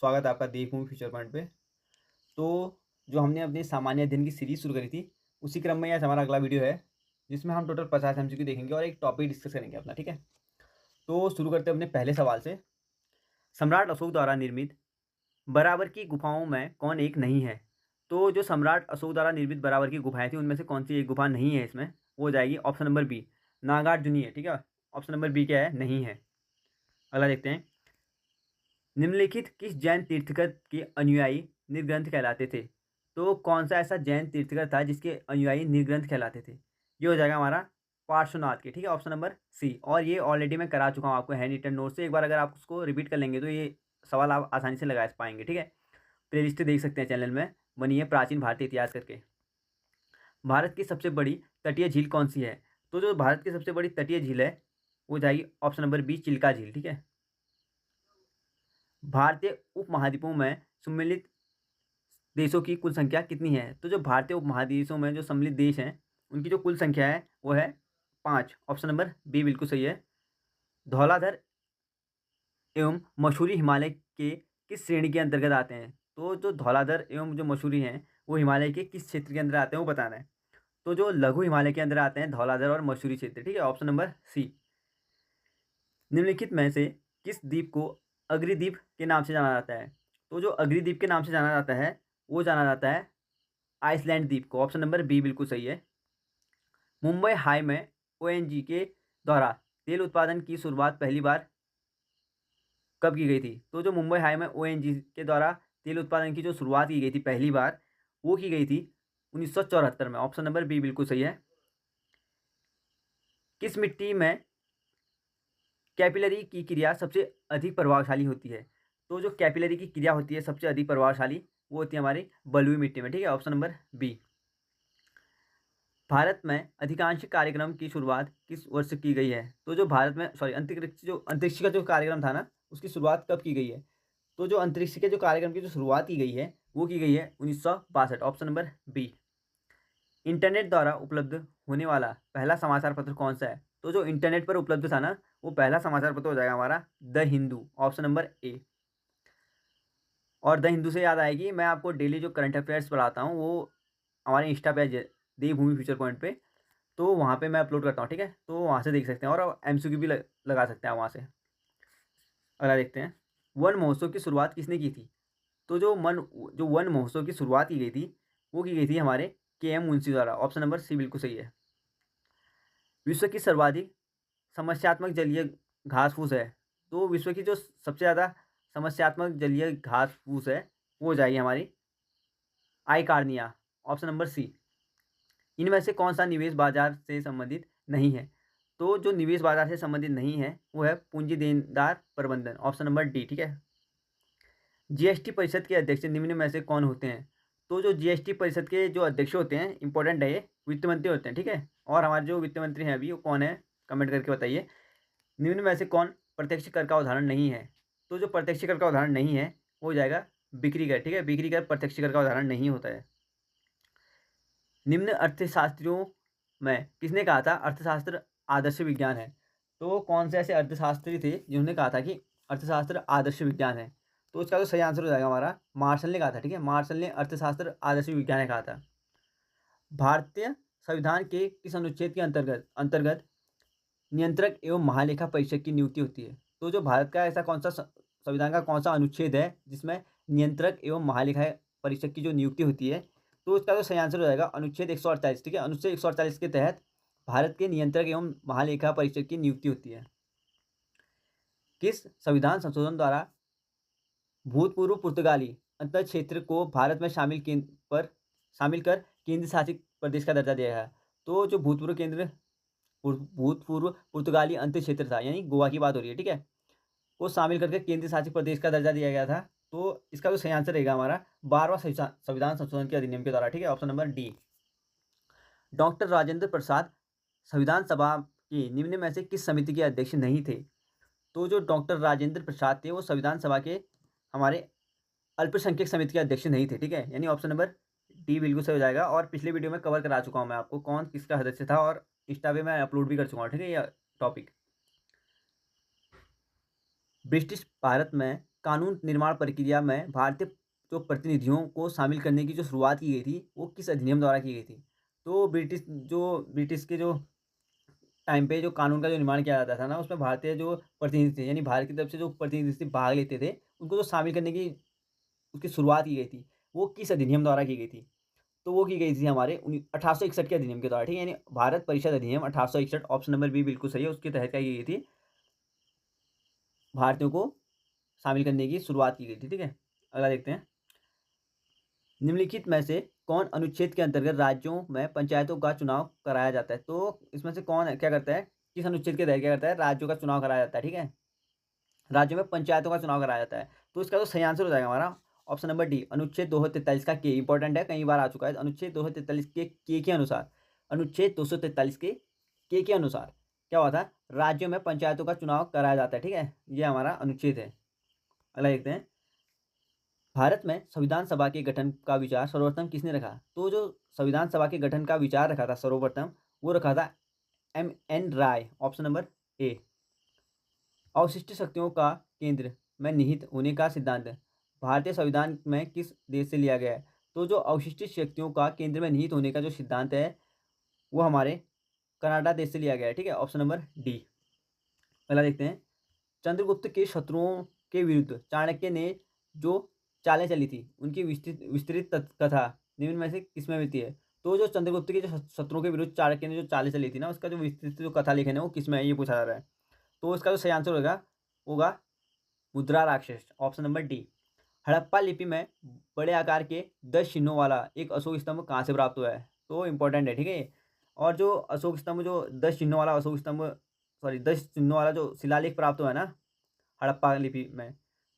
स्वागत है आपका देवभूमि फ्यूचर पॉइंट पे। तो जो हमने अपनी सामान्य अध्ययन की सीरीज़ शुरू करी थी, उसी क्रम में आज हमारा अगला वीडियो है, जिसमें हम टोटल 50 एमसीक्यू देखेंगे और एक टॉपिक डिस्कस करेंगे अपना, ठीक है? तो शुरू करते हैं अपने पहले सवाल से। सम्राट अशोक द्वारा निर्मित बराबर की गुफाओं में कौन एक नहीं है? तो जो सम्राट अशोक द्वारा निर्मित बराबर की गुफाएँ थी, उनमें से कौन-सी एक गुफा नहीं है इसमें? वो हो जाएगी ऑप्शन नंबर बी, नागार्जुनीय, ठीक है? ऑप्शन नंबर बी क्या है? नहीं है। अगला देखते हैं। निम्नलिखित किस जैन तीर्थंकर के अनुयायी निर्ग्रंथ कहलाते थे? तो कौन सा ऐसा जैन तीर्थंकर था जिसके अनुयायी निर्ग्रंथ कहलाते थे? ये हो जाएगा हमारा पार्श्वनाथ के, ठीक है? Option number C. और ये ऑलरेडी मैं करा चुका हूँ आपको हैंड रिटन नोट से। एक बार अगर आप उसको रिपीट कर लेंगे तो ये सवाल आप आसानी से लगा पाएंगे, ठीक है? प्लेलिस्ट देख सकते हैं चैनल में, बनी है प्राचीन भारतीय इतिहास करके। भारत की सबसे बड़ी तटीय झील कौन सी है? तो जो भारत की सबसे बड़ी तटीय झील है वो जाएगी ऑप्शन नंबर बी, चिल्का झील, ठीक है? भारतीय उपमहाद्वीपों में सम्मिलित देशों की कुल संख्या कितनी है? तो जो भारतीय उपमहादेशों में जो सम्मिलित देश हैं, उनकी जो कुल संख्या है वो है 5। ऑप्शन नंबर बी बिल्कुल सही है। धौलाधर एवं मसूरी हिमालय के किस श्रेणी के अंतर्गत आते हैं? तो जो धौलाधर एवं जो मसूरी हैं, वो हिमालय के किस क्षेत्र के अंदर आते हैं वो बताना है। तो जो लघु हिमालय के अंदर आते हैं धौलाधर और मसूरी क्षेत्र, ठीक है? Option number C. निम्नलिखित में से किस द्वीप को अग्निद्वीप के नाम से जाना जाता है? तो जो अग्निद्वीप के नाम से जाना जाता है, वो जाना जाता है आइसलैंड द्वीप को। ऑप्शन नंबर बी बिल्कुल सही है। मुंबई हाई में ओएनजी के द्वारा तेल उत्पादन की शुरुआत पहली बार कब की गई थी? तो जो मुंबई हाई में ओएनजी के द्वारा तेल उत्पादन की जो शुरुआत की गई थी पहली बार, वो की गई थी 1974 में। ऑप्शन नंबर बी बिल्कुल सही है। किस मिट्टी में कैपिलरी की क्रिया सबसे अधिक प्रभावशाली होती है? तो जो कैपिलरी की क्रिया होती है सबसे अधिक प्रभावशाली, वो होती है हमारी बलुई मिट्टी में, ठीक है? Option number B. भारत में अधिकांश कार्यक्रम की शुरुआत किस वर्ष की गई है? तो जो भारत में अंतरिक्ष का जो कार्यक्रम था ना, उसकी शुरुआत कब की गई है? तो जो अंतरिक्ष के जो कार्यक्रम की जो शुरुआत की गई है, वो की गई है 1962। Option number B. इंटरनेट द्वारा उपलब्ध होने वाला पहला समाचार पत्र कौन सा है? तो जो इंटरनेट पर उपलब्ध था ना, वो पहला समाचार पत्र हो जाएगा हमारा द हिंदू। ऑप्शन नंबर ए। और द हिंदू से याद आएगी, मैं आपको डेली जो करंट अफेयर्स पढ़ाता हूँ वो हमारे इंस्टा पे देवभूमि फ्यूचर पॉइंट पे, तो वहाँ पे मैं अपलोड करता हूँ, ठीक है? तो वहाँ से देख सकते हैं और एमसीक्यू भी लगा सकते हैं वहाँ से। अगला देखते हैं। वन महोत्सव की शुरुआत किसने की थी? तो जो वन महोत्सव की शुरुआत की गई थी, वो की गई थी हमारे के.एम. मुंशी द्वारा। ऑप्शन नंबर सी बिल्कुल सही है। विश्व की सर्वाधिक समस्यात्मक जलीय घास फूस है? तो विश्व की जो सबसे ज़्यादा समस्यात्मक जलीय घास फूस है, वो हो जाएगी हमारी आइकार्निया। ऑप्शन नंबर सी। इनमें से कौन सा निवेश बाजार से संबंधित नहीं है? तो जो निवेश बाजार से संबंधित नहीं है, वो है पूंजी देनदार प्रबंधन। ऑप्शन नंबर डी, ठीक है? जीएसटी परिषद के अध्यक्ष निम्न में से कौन होते हैं? तो जो जीएसटी परिषद के जो अध्यक्ष होते हैं, इंपॉर्टेंट है ये, वित्त मंत्री होते हैं, ठीक है? और हमारे जो वित्त मंत्री हैं अभी, वो कौन है? कमेंट करके बताइए। निम्न में से कौन प्रत्यक्ष कर का उदाहरण नहीं है? तो जो प्रत्यक्ष कर का उदाहरण नहीं है, वो हो जाएगा बिक्री कर, ठीक है? बिक्री कर प्रत्यक्ष कर का उदाहरण नहीं होता है। निम्न अर्थशास्त्रियों में किसने कहा था अर्थशास्त्र आदर्श विज्ञान है? तो कौन से ऐसे अर्थशास्त्री थे जिन्होंने कहा था कि अर्थशास्त्र आदर्श विज्ञान है? तो इसका जो सही आंसर हो जाएगा हमारा मार्शल ने कहा था, ठीक है? मार्शल ने अर्थशास्त्र आदर्श विज्ञान है कहा था। भारतीय संविधान के किस अनुच्छेद के अंतर्गत अंतर्गत नियंत्रक एवं महालेखा परीक्षक की नियुक्ति होती है? तो जो भारत का ऐसा कौन सा संविधान का कौन सा अनुच्छेद है जिसमें नियंत्रक एवं महालेखा परीक्षक की जो नियुक्ति होती है? तो इसका जो सही आंसर हो जाएगा अनुच्छेद 148, ठीक है? अनुच्छेद 148 के तहत भारत के नियंत्रक एवं महालेखा परीक्षक की नियुक्ति होती है। किस संविधान संशोधन द्वारा भूतपूर्व पुर्तगाली अंतर क्षेत्र को भारत में शामिल कर केंद्र शासित प्रदेश का दर्जा दिया है? तो जो भूतपूर्व पुर्तगाली अंतर क्षेत्र था, यानी गोवा की बात हो रही है, ठीक है? को शामिल करके केंद्र शासित प्रदेश का दर्जा दिया गया था। तो इसका जो सही आंसर रहेगा हमारा 12वां संविधान संशोधन के अधिनियम के द्वारा, ठीक है? Option number D. Doctor Rajendra Prasad संविधान सभा की निम्न में से किस समिति के अध्यक्ष नहीं थे? तो जो डॉक्टर राजेंद्र प्रसाद थे, वो संविधान सभा के हमारे अल्पसंख्यक समिति के अध्यक्ष नहीं थे, ठीक है? यानी ऑप्शन नंबर डी बिल्कुल सही हो जाएगा। और पिछले वीडियो में कवर करा चुका हूँ मैं आपको कौन किसका सदस्य था, और इंस्टा पे मैं अपलोड भी कर चुका हूँ, ठीक है? यह टॉपिक। ब्रिटिश भारत में कानून निर्माण प्रक्रिया में भारतीय जो प्रतिनिधियों को शामिल करने की जो शुरुआत की गई थी, वो किस अधिनियम द्वारा की गई थी? तो ब्रिटिश के जो टाइम पे जो कानून का जो निर्माण किया जाता था ना, उसमें भारतीय जो प्रतिनिधि थे, यानी भारत की तरफ से जो प्रतिनिधि भाग लेते थे, उनको जो शामिल करने की उसकी शुरुआत की गई थी, वो किस अधिनियम द्वारा की गई थी? तो वो की गई थी हमारे 1861 के अधिनियम के द्वारा, ठीक है? यानी भारत परिषद अधिनियम 1861, ऑप्शन नंबर बी बिल्कुल सही है, उसके तहत क्या की गई थी? भारतीयों को शामिल करने की शुरुआत की गई थी, ठीक है? अगला देखते हैं। निम्नलिखित में से कौन अनुच्छेद के अंतर्गत राज्यों में पंचायतों का चुनाव कराया जाता है? तो इसमें से कौन क्या करता है? किस अनुच्छेद के तहत क्या करता है? राज्यों का चुनाव कराया जाता है, ठीक है? राज्यों में पंचायतों का चुनाव कराया जाता है। तो इसका जो सही आंसर हो जाएगा हमारा ऑप्शन नंबर डी, अनुच्छेद 243 का के। इंपॉर्टेंट है, कई बार आ चुका है। अनुच्छेद 243 के अनुसार, अनुच्छेद 243 के अनुसार क्या हुआ था? राज्यों में पंचायतों का चुनाव कराया जाता है, ठीक है? ये हमारा अनुच्छेद है। अगला देखते हैं। भारत में संविधान सभा के गठन का विचार सर्वप्रथम किसने रखा? तो जो संविधान सभा के गठन का विचार रखा था सर्वप्रथम, वो रखा था M N. Roy, option number A. अवशिष्ट शक्तियों का केंद्र में निहित होने का सिद्धांत भारतीय संविधान में किस देश से लिया गया है? तो जो अवशिष्ट शक्तियों का केंद्र में निहित होने का जो सिद्धांत है, वो हमारे कनाडा देश से लिया गया है, ठीक है? Option number D. अगला देखते हैं। चंद्रगुप्त के शत्रुओं के विरुद्ध चाणक्य ने जो चालें चली थी, उनकी विस्तृत विस्तृत कथा निम्न में से किसमें मिलती है? तो जो चंद्रगुप्त के जो शत्रुओं के विरुद्ध चाणक्य ने जो चालें चली थी ना, उसका जो विस्तृत जो कथा लेखन है, वो किसमें है, ये पूछा जा रहा है। तो इसका जो सही आंसर होगा होगा मुद्रा राक्षस, ऑप्शन नंबर डी। हड़प्पा लिपि में बड़े आकार के 10 चिन्हों वाला एक अशोक स्तंभ कहाँ से प्राप्त हुआ है? तो इंपॉर्टेंट है, ठीक है? और जो अशोक स्तंभ, जो 10 चिन्हों वाला अशोक स्तंभ, सॉरी 10 चिन्हों वाला जो शिलालेख प्राप्त हुआ है ना हड़प्पा लिपि में,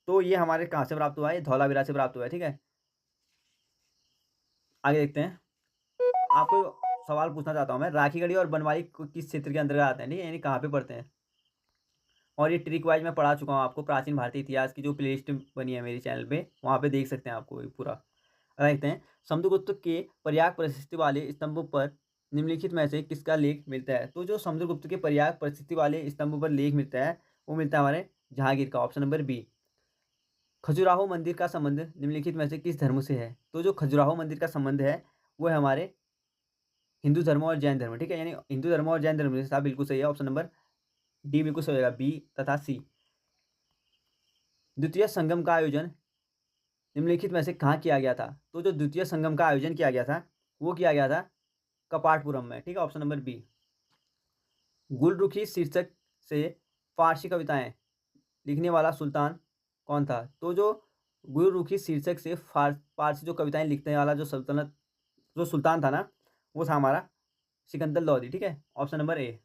तो ये हमारे कहाँ से प्राप्त हुआ है? धौलावीरा से प्राप्त हुआ है, ठीक है? आगे देखते हैं। आपको सवाल पूछना चाहता हूँ मैं, राखीगढ़ी और बनवारी किस क्षेत्र के अंतर्गत आते हैं, ठीक है? यानी कहाँ पे पढ़ते हैं? और ये ट्रिक वाइज मैं पढ़ा चुका हूँ आपको, प्राचीन भारतीय इतिहास की जो प्लेलिस्ट बनी है मेरे चैनल पे, वहाँ पे देख सकते हैं आपको ये पूरा। देखते हैं। समुद्रगुप्त के प्रयाग प्रशस्ति वाले स्तंभ पर निम्नलिखित में से किसका लेख मिलता है? तो जो समुद्रगुप्त के प्रयाग प्रशस्ति वाले स्तंभ पर लेख मिलता है, वो मिलता है हमारे जहांगीर का, ऑप्शन नंबर बी। खजुराहो मंदिर का संबंध निम्नलिखित में से किस धर्म से है? तो जो खजुराहो मंदिर का संबंध है, वो है हमारे हिंदू धर्म और जैन धर्म, ठीक है? यानी हिंदू धर्म और जैन धर्म के साथ बिल्कुल सही है, ऑप्शन नंबर डी बिल्कुल सही होगा, बी तथा सी। द्वितीय संगम का आयोजन निम्नलिखित में से कहाँ किया गया था? तो जो द्वितीय संगम का आयोजन किया गया था, वो किया गया था कपाटपुरम में, ठीक है? Option number B. गुलरुखी शीर्षक से फारसी कविताएं लिखने वाला सुल्तान कौन था? तो जो गुलरुखी शीर्षक से फारसी जो कविताएं लिखने वाला जो सुल्तान था ना, वो था हमारा सिकंदर लोदी, ठीक है? ऑप्शन नंबर ए।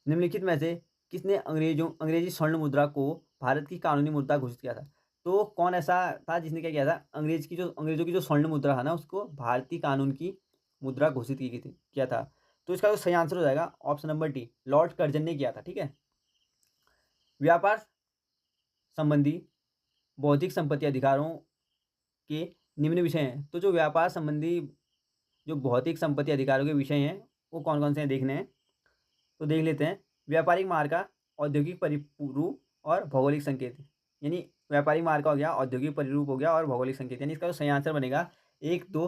निम्नलिखित में से किसने अंग्रेजी स्वर्ण मुद्रा को भारत की कानूनी मुद्रा घोषित किया था? तो कौन ऐसा था जिसने क्या किया था? अंग्रेजों की जो स्वर्ण मुद्रा था ना, उसको भारतीय कानून की मुद्रा घोषित की गई थी, किया था। तो इसका जो सही आंसर हो जाएगा option number D, Lord Curzon ने किया था, ठीक है? व्यापार संबंधी बौद्धिक संपत्ति अधिकारों के निम्न विषय हैं। तो जो व्यापार संबंधी जो भौतिक संपत्ति अधिकारों के विषय हैं, वो कौन कौन से हैं देखने हैं, तो देख लेते हैं। व्यापारिक मार्का, औद्योगिक परिरूप और भौगोलिक संकेत। यानी व्यापारिक मार्का हो गया, औद्योगिक परिरूप हो गया और भौगोलिक संकेत। यानी इसका जो सही आंसर बनेगा 1, 2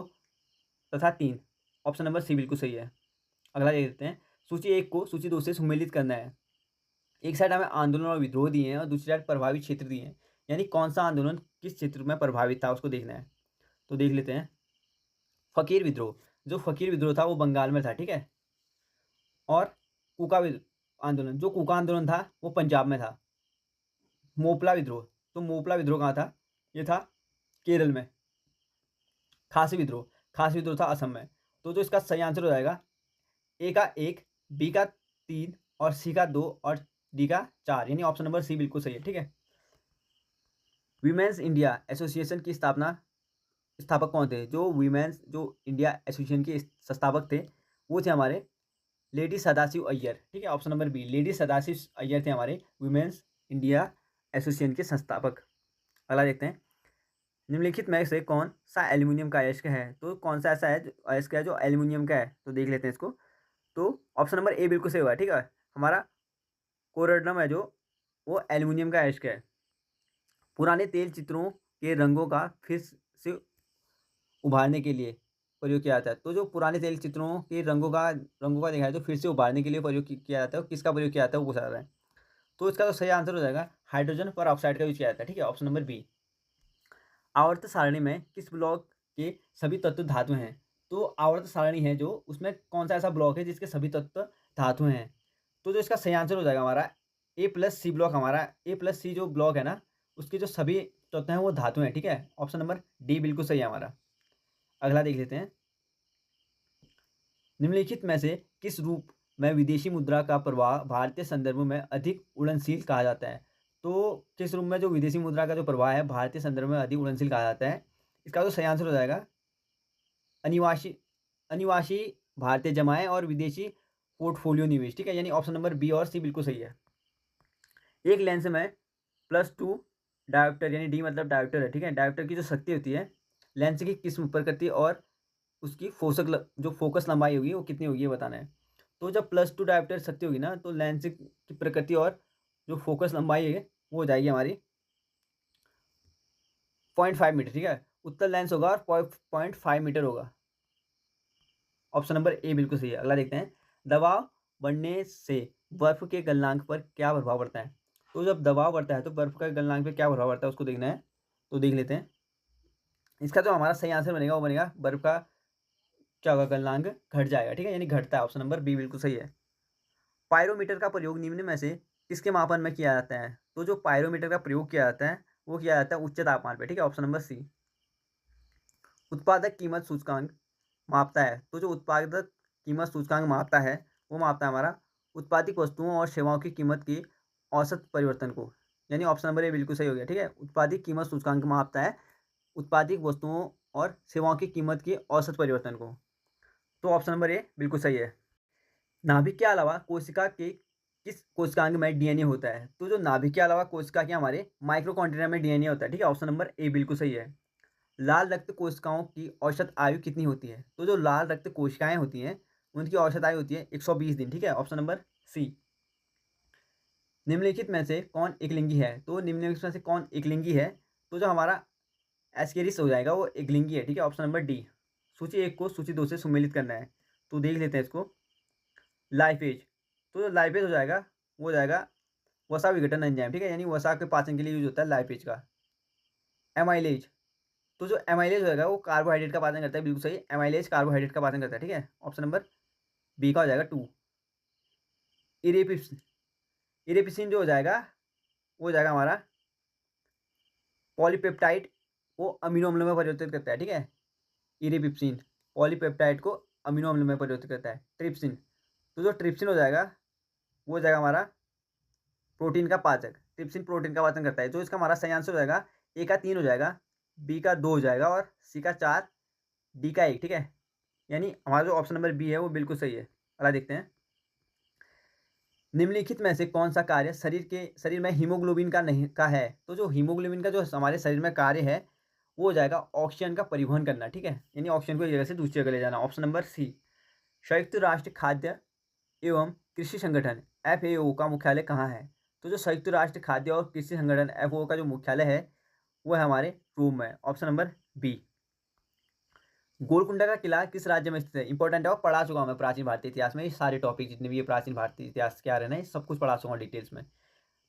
तथा 3, ऑप्शन नंबर सी बिल्कुल सही है। अगला देख लेते हैं। सूची 1 को सूची 2 से सम्मिलित करना है। एक साइड हमें आंदोलन और विद्रोह दिए हैं और दूसरी साइड प्रभावित क्षेत्र दिए हैं। यानी कौन सा आंदोलन किस क्षेत्र में प्रभावित था, उसको देखना है। तो देख लेते हैं। फकीर विद्रोह, जो फकीर विद्रोह था वो बंगाल में था, ठीक है? और कूका आंदोलन, जो कूका आंदोलन था वो पंजाब में था। मोपला विद्रोह, तो मोपला विद्रोह कहाँ था? ये था केरल में। खासी विद्रोह था असम में। तो जो इसका सही आंसर हो जाएगा ए का 1, बी का 3 और सी का 2 और डी का 4, यानी ऑप्शन नंबर सी बिल्कुल सही है, ठीक है? वीमेंस इंडिया एसोसिएशन की स्थापक कौन थे? जो इंडिया एसोसिएशन के संस्थापक थे, वो थे हमारे लेडी सदाशिव अय्यर, ठीक है? Option number B, lady Sadashiv Iyer थे हमारे वीमेंस इंडिया एसोसिएशन के संस्थापक। अगला देखते हैं। निम्नलिखित में से कौन सा एल्यूमिनियम का अयस्क है? तो कौन सा ऐसा है अयस्क है जो एल्यूमिनियम का है? तो देख लेते हैं इसको। तो ऑप्शन नंबर ए बिल्कुल सही हुआ है, ठीक है? हमारा कोरडनम है जो, वो एल्यूमिनियम का अयस्क है। पुराने तेल चित्रों के रंगों का फिर से उभारने के लिए प्रयोग किया जाता है। तो जो पुराने तेल चित्रों के रंगों का देखा है, जो फिर से उभारने के लिए प्रयोग किया जाता है, किसका प्रयोग किया जाता है वो पूछा जा रहा है। तो इसका जो सही आंसर हो जाएगा हाइड्रोजन पर ऑक्साइड का यूज किया जाता है। ठीक है, ऑप्शन नंबर बी। आवर्त सारणी में किस ब्लॉक के सभी तत्व धातु हैं? तो आवर्त सारणी है जो, उसमें कौन सा ऐसा ब्लॉक है जिसके सभी तत्व धातु हैं? तो जो इसका सही आंसर हो जाएगा हमारा A+C ब्लॉक। हमारा A+C जो ब्लॉक है ना, उसके जो सभी तत्व हैं वो धातु हैं। ठीक है, ऑप्शन नंबर डी बिल्कुल सही है हमारा। अगला देख लेते हैं। निम्नलिखित में से किस रूप में विदेशी मुद्रा का प्रवाह भारतीय संदर्भ में अधिक उड़नशील कहा जाता है? तो किस रूप में जो विदेशी मुद्रा का जो प्रवाह है भारतीय संदर्भ में अधिक उड़नशील कहा जाता है? इसका जो सही आंसर हो जाएगा अनिवासी अनिवासी भारतीय जमाएं और विदेशी पोर्टफोलियो निवेश। ठीक है, यानी ऑप्शन नंबर बी और सी बिल्कुल सही है। एक लेंस में +2 डायोप्टर, यानी डी मतलब डायोप्टर है। ठीक है, डायोप्टर की जो शक्ति होती है लेंस की किस प्रकृति और उसकी जो फोकस लंबाई होगी वो कितनी होगी ये बताना है। तो जब +2 डायोप्टर शक्ति होगी ना, तो लेंस की प्रकृति और जो फोकस लंबाई है वो हो जाएगी हमारी 0.5 मीटर। ठीक है, उत्तल लेंस होगा और 0.5 मीटर होगा। ऑप्शन नंबर ए बिल्कुल सही है। अगला देखते हैं। दबाव बढ़ने से बर्फ के गलनांक पर क्या प्रभाव पड़ता है? तो जब दबाव बढ़ता है तो बर्फ का गलनांक पर क्या प्रभाव पड़ता है उसको देखना है। तो देख लेते हैं। इसका जो हमारा सही आंसर बनेगा वो बनेगा बर्फ का क्या होगा, गलनांक घट जाएगा। ठीक है, यानी घटता है। ऑप्शन नंबर बी बिल्कुल सही है। पायरोमीटर का प्रयोग निम्न में से किसके मापन में किया जाता है? तो जो पायरोमीटर का प्रयोग किया जाता है वो किया जाता है उच्च तापमान पे। ठीक है, ऑप्शन नंबर सी। उत्पादक कीमत सूचकांक मापता है। तो जो उत्पादक कीमत सूचकांक मापता है वो मापता है हमारा उत्पादित वस्तुओं और सेवाओं की कीमत की औसत परिवर्तन को, यानी ऑप्शन नंबर ए बिल्कुल सही हो गया। ठीक है, उत्पादित कीमत सूचकांक मापता है उत्पादित वस्तुओं और सेवाओं की कीमत की औसत परिवर्तन को। तो ऑप्शन नंबर ए बिल्कुल सही है। नाभिक के अलावा कोशिका के किस कोशिकांग में डीएनए होता है? तो जो नाभिक के अलावा कोशिका के हमारे माइक्रोकॉन्ड्रिया में डीएनए होता है। ठीक है, ऑप्शन नंबर ए बिल्कुल सही है। लाल रक्त कोशिकाओं की औसत आयु कितनी होती है? तो जो लाल रक्त कोशिकाएं होती हैं उनकी औसत आयु होती है 120 दिन। ठीक है, ऑप्शन नंबर सी। निम्नलिखित में से कौन एकलिंगी है? तो निम्नलिखित में से कौन एकलिंगी है? तो जो हमारा एस्केरिस हो जाएगा वो एकलिंगी है। ठीक है, ऑप्शन नंबर डी। सूची 1 को सूची 2 से सुमेलित करना है। तो देख लेते हैं इसको। लाइपेज, तो जो लाइपेज हो जाएगा वो हो जाएगा वसा विघटन एंजाइम। ठीक है, यानी वसा के पाचन के लिए यूज होता है लाइपेज का। एमाइलेज, तो जो एमाइलेज होगा वो कार्बोहाइड्रेट का पाचन करता है। बिल्कुल सही, एमाइलेज कार्बोहाइड्रेट का पाचन करता है। ठीक है, ऑप्शन नंबर बी का हो जाएगा 2। इरेपिप्सिन, इरेपिसिन जो हो जाएगा वो हो जाएगा हमारा पॉलीपेप्टाइड को अमीनो अम्ल में परिवर्तित करता है। ठीक है, इरेपिप्सिन पॉलीपेप्टाइड को अमीनो अम्ल में परिवर्तित करता है। ट्रिप्सिन, तो जो ट्रिप्सिन हो जाएगा वो हो जाएगा हमारा प्रोटीन का पाचक। ट्रिप्सिन प्रोटीन का पाचन करता है। जो इसका हमारा सही आंसर हो जाएगा ए का 3 हो जाएगा, बी का 2 हो जाएगा और सी का 4, डी का 1। ठीक है, यानी हमारा जो ऑप्शन नंबर बी है वो बिल्कुल सही है। अगला देखते हैं। निम्नलिखित में से कौन सा कार्य शरीर में हीमोग्लोबिन का नहीं का है? तो जो हीमोग्लोबिन का जो हमारे शरीर में कार्य है वो हो जाएगा ऑक्सीजन का परिवहन करना। ठीक है, यानी ऑक्सीजन को एक जगह से दूसरी जगह ले जाना। Option number C. संयुक्त राष्ट्र खाद्य एवं कृषि संगठन FAO का मुख्यालय कहाँ है? तो जो संयुक्त राष्ट्र खाद्य और कृषि संगठन FAO का जो मुख्यालय है वो है हमारे रोम में। Option number B. गोलकुंडा का किला किस राज्य में स्थित है? इंपॉर्टेंट है और पढ़ा चुका हूँ मैं प्राचीन भारतीय इतिहास में। ये सारे टॉपिक जितने भी ये प्राचीन भारतीय इतिहास के आ रहे हैं ना, ये सब कुछ पढ़ा चुका हूँ डिटेल्स में।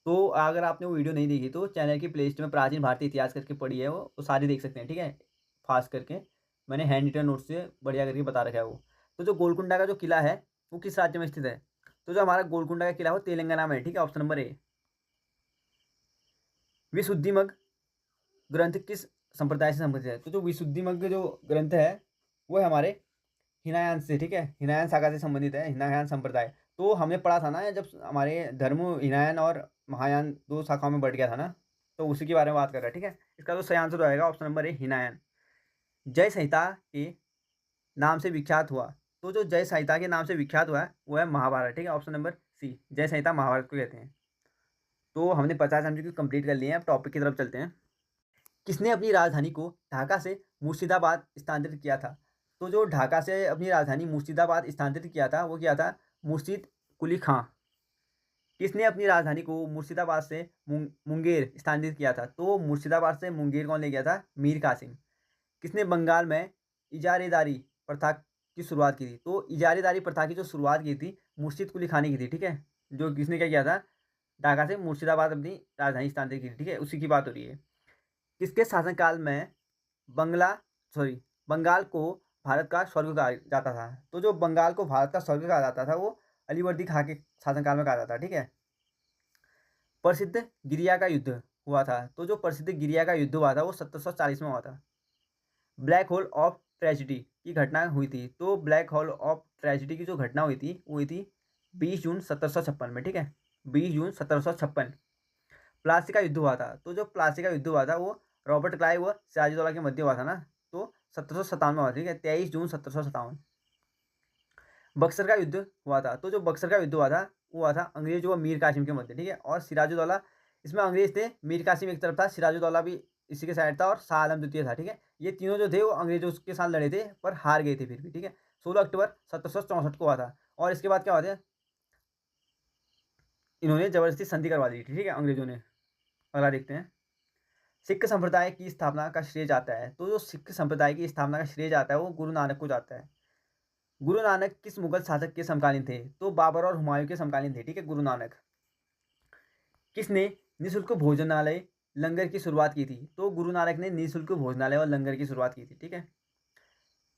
तो अगर आपने वो वीडियो नहीं देखी तो चैनल की प्लेलिस्ट में प्राचीन भारतीय इतिहास करके पढ़ी है, वो सारी देख सकते हैं। ठीक है, फास्ट करके मैंने हैंड रिटन नोट से बढ़िया करके बता रखा है वो। तो जो गोलकुंडा का जो किला है वो किस राज्य में स्थित है? तो जो हमारा गोलकुंडा का किला है वो तेलंगाना में है। ठीक है, ऑप्शन नंबर ए। विशुद्धिमग ग्रंथ किस संप्रदाय से संबंधित है? तो जो विशुद्धिमग जो ग्रंथ है वो है हमारे हिनायान से। ठीक है, हिनायान सागा से संबंधित है, हिनायान संप्रदाय। तो हमने पढ़ा था ना जब हमारे धर्म हिनायान और महायान 2 शाखाओं में बढ़ गया था ना, तो उसी के बारे में बात कर रहा है। ठीक है, इसका जो सही आंसर हो जाएगा ऑप्शन नंबर ए हिनायान। जय संहिता के नाम से विख्यात हुआ। तो जो जय संहिता के नाम से विख्यात हुआ है वो है महाभारत। ठीक है, ऑप्शन नंबर सी। जय संहिता महाभारत को कहते हैं। तो हमने 50 MCQ कंप्लीट कर लिए हैं। अब टॉपिक की तरफ चलते हैं। किसने अपनी राजधानी को ढाका से मुर्शिदाबाद स्थानांतरित किया था? तो जो ढाका से अपनी राजधानी मुर्शिदाबाद स्थानांतरित किया था वो किया था मुर्शिद कुली खां। किसने अपनी राजधानी को मुर्शिदाबाद से मुंगेर स्थानांतरित किया था? तो मुर्शिदाबाद से मुंगेर कौन ले गया था? मीर कासिम। किसने बंगाल में इजारेदारी प्रथा की शुरुआत की थी? तो इजारेदारी प्रथा की जो शुरुआत की थी मुर्शिद कुली खानी की थी, ठीक है। जो किसने क्या किया था? ढाका से मुर्शिदाबाद अपनी राजधानी स्थानांतरित की थी, ठीक है, उसी की बात हो रही है। किसके शासनकाल में बंगाल को भारत का स्वर्ग कहा जाता था? तो जो बंगाल को भारत का स्वर्ग कहा जाता था वो अलीवर्दी खां के शासनकाल में कहा जाता था, ठीक है। प्रसिद्ध गिरिया का युद्ध हुआ था? तो जो प्रसिद्ध गिरिया का युद्ध हुआ था वो 1740 में हुआ था। ब्लैक होल ऑफ ट्रेजिडी की घटना हुई थी? तो ब्लैक होल ऑफ ट्रेजिडी की जो घटना हुई थी वो हुई थी 20 जून 1756 में, ठीक है, 20 जून 1756। प्लासी का युद्ध हुआ था? तो जो प्लासी का युद्ध हुआ था वो रॉबर्ट क्लाइव व सिराजुद्दौला के मध्य हुआ था ना, तो 1757 में हुआ, ठीक है, 23 जून 1757। बक्सर का युद्ध हुआ था? तो जो बक्सर का युद्ध हुआ था वो हुआ था अंग्रेज व मीर कासिम के मध्य, ठीक है, और सिराजुद्दौला, इसमें अंग्रेज थे, मीर कासिम एक तरफ था, सिराजुद्दौला भी इसी के साइड था, और शाह आलम द्वितीय था, ठीक है। ये तीनों जो थे वो अंग्रेजों के साथ लड़े थे पर हार गए थे फिर भी, ठीक है। 16 अक्टूबर 1764 को हुआ था। और इसके बाद क्या हुआ था? इन्होंने जबरदस्ती संधि करवा दी थी, ठीक है, अंग्रेजों ने। अगला देखते हैं। सिख संप्रदाय की स्थापना का श्रेय जाता है? तो जो सिख संप्रदाय की स्थापना का श्रेय जाता है वो गुरु नानक को जाता है। गुरु नानक किस मुगल शासक के समकालीन थे? तो बाबर और हुमायूं के समकालीन थे, ठीक है, गुरु नानक। किसने निःशुल्क भोजनालय लंगर की शुरुआत की थी? तो गुरु नानक ने निःशुल्क भोजनालय और लंगर की शुरुआत की थी, ठीक है।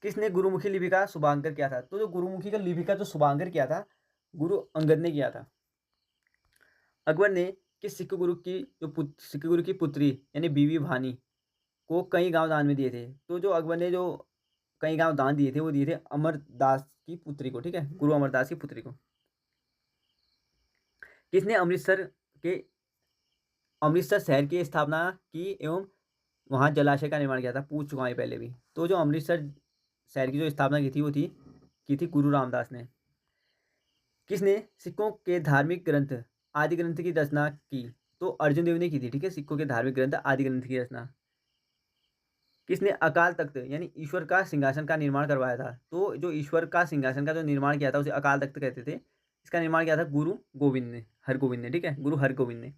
किसने गुरुमुखी लिपि का शुभांकर किया था? तो जो गुरुमुखी का लिपि का जो शुभांकर किया था गुरु अंगद ने किया था। अकबर ने किस सिख गुरु की पुत्री यानी बीवी भानी को कई गांव दान में दिए थे? तो जो अकबर ने जो कई गांव दान दिए थे वो दिए थे अमरदास की पुत्री को, ठीक है, गुरु अमरदास की पुत्री को। किसने अमृतसर शहर की स्थापना की एवं वहां जलाशय का निर्माण किया था? पूछ चुका है पहले भी। तो जो अमृतसर शहर की जो स्थापना की थी गुरु रामदास ने। किसने सिखों के धार्मिक ग्रंथ आदि ग्रंथ की रचना की? तो अर्जुन देव ने की थी, ठीक है, सिखों के धार्मिक ग्रंथ आदि ग्रंथ की रचना। किसने अकाल तख्त यानी ईश्वर का सिंहासन का निर्माण करवाया था? तो जो ईश्वर का सिंहासन का जो निर्माण किया था उसे अकाल तख्त कहते थे। इसका निर्माण किया था गुरु गोविंद ने, हरगोविंद ने, ठीक है, गुरु हरगोविंद ने।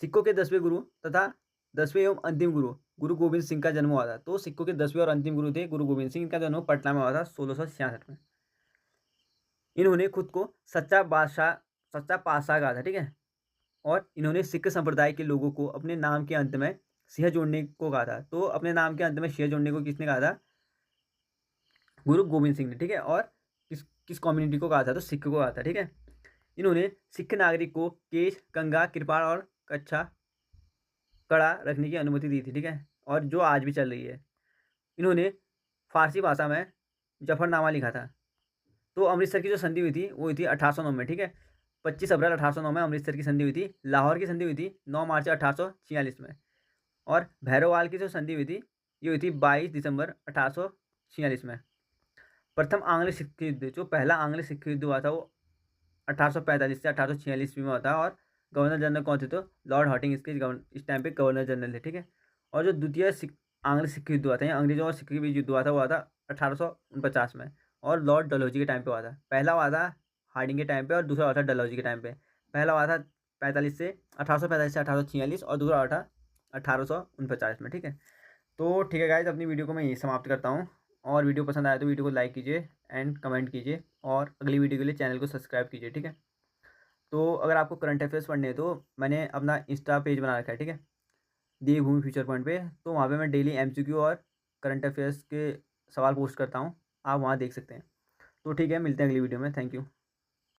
सिखों के 10वें गुरु तथा 10वें एवं अंतिम गुरु गुरु गोविंद सिंह का जन्म हुआ था? तो सिखों के 10वें और अंतिम गुरु थे गुरु गोविंद सिंह। इनका जन्म पटना में हुआ था 1666 में। इन्होंने खुद को सच्चा पातशाह कहा था, ठीक है, और इन्होंने सिख संप्रदाय के लोगों को अपने नाम के अंत में सिंह जोड़ने को कहा था। तो अपने नाम के अंत में सिंह जोड़ने को किसने कहा था? गुरु गोविंद सिंह ने, ठीक है। और किस किस कम्युनिटी को कहा था? तो सिख को कहा था, ठीक है। इन्होंने सिख नागरिक को केश, कंघा, कृपाण और कच्छा कड़ा रखने की अनुमति दी थी, ठीक है, और जो आज भी चल रही है। इन्होंने फारसी भाषा में जफरनामा लिखा था। तो अमृतसर की जो संधि हुई थी वो हुई थी 1809 में, ठीक है, 25 अप्रैल 1809 में अमृतसर की संधि हुई थी। लाहौर की संधि हुई थी 9 मार्च 1846 में। और भैरववाल की जो संधि हुई थी ये हुई थी 22 दिसंबर 1846 में। प्रथम आंग्ल सिख युद्ध, जो पहला आंग्ल सिख युद्ध हुआ था वो 1845 से 1846 में हुआ था। और गवर्नर जनरल कौन थे? तो लॉर्ड हॉटिंग इस टाइम पे गवर्नर जनरल थे, ठीक है। और जो द्वितीय आंग्ल सिख युद्ध हुआ था या अंग्रेजों और सिख के बीच युद्ध हुआ था 1849 में, और लॉर्ड डलहौजी के टाइम पे हुआ था। पहला हुआ था हार्डिंग के टाइम पे और दूसरा हुआ था डलहौजी के टाइम पे। पहला हुआ था 1845 से 1846 और दूसरा हुआ था 1849 में, ठीक है। तो ठीक है गाइज, अपनी वीडियो को मैं यही समाप्त करता हूँ। और वीडियो पसंद आया तो वीडियो को लाइक कीजिए एंड कमेंट कीजिए, और अगली वीडियो के लिए चैनल को सब्सक्राइब कीजिए, ठीक है। तो अगर आपको करंट अफेयर्स पढ़ने हैं तो मैंने अपना इंस्टा पेज बना रखा है, ठीक है, देवभूमि फ्यूचर पॉइंट पे। तो वहाँ पे मैं डेली एमसीक्यू और करंट अफेयर्स के सवाल पोस्ट करता हूँ, आप वहाँ देख सकते हैं। तो ठीक है, मिलते हैं अगली वीडियो में। Thank you.